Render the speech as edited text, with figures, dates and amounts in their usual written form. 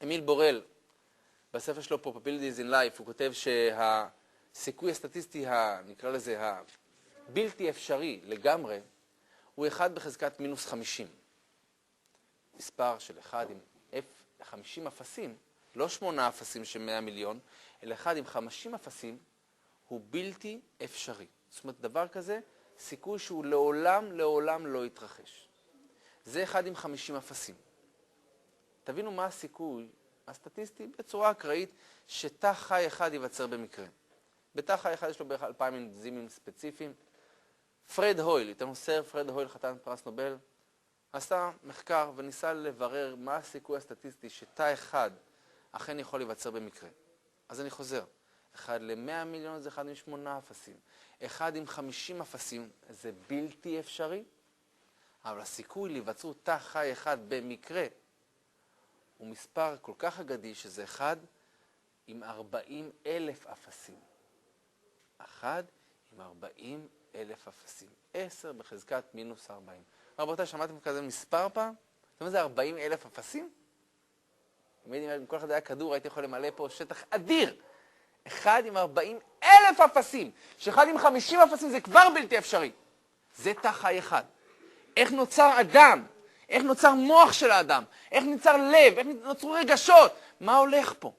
אמיל בורל, בספר שלו Probabilities in Life, הוא כותב שהסיכוי הסטטיסטי, נקרא לזה, הבלתי אפשרי לגמרי, הוא 1 בחזקת מינוס 50. מספר של 1 עם 50 אפסים, לא 8 אפסים של 100 מיליון, אלא 1 עם 50 אפסים, הוא בלתי אפשרי. זאת אומרת, דבר כזה, סיכוי שהוא לעולם לא יתרחש. זה 1 עם 50 אפסים. תבינו מה הסיכוי הסטטיסטי בצורה אקראית שתא חי אחד ייווצר במקרה. בתא חי אחד יש לו בערך 2,000 אנזימים ספציפיים. פרד הויל, איתנו סר פרד הויל, חתן פרס נובל, עשה מחקר וניסה לברר מה הסיכוי הסטטיסטי שתא אחד אכן יכול להיווצר במקרה. אז אני חוזר. 1 ל-100 מיליון זה 1 עם 8 אפסים. 1 עם 50 אפסים זה בלתי אפשרי, אבל הסיכוי להיווצרות תא חי אחד במקרה הוא מספר כל כך אגדי שזה 1 עם 40,000 אפסים. 1 עם 40,000 אפסים. 10 בחזקת מינוס 40. רבותיי, שמעתם כזה מספר פעם? זאת אומרת, זה 40,000 אפסים? אם כל אחד היה כדור, הייתי יכול למלא פה שטח אדיר. 1 עם 40,000 אפסים. ש1 עם 50 אפסים זה כבר בלתי אפשרי. זה תא חי אחד. איך נוצר אדם? איך נוצר מוח של האדם? איך נוצר לב? איך נוצרו רגשות? מה הולך פה?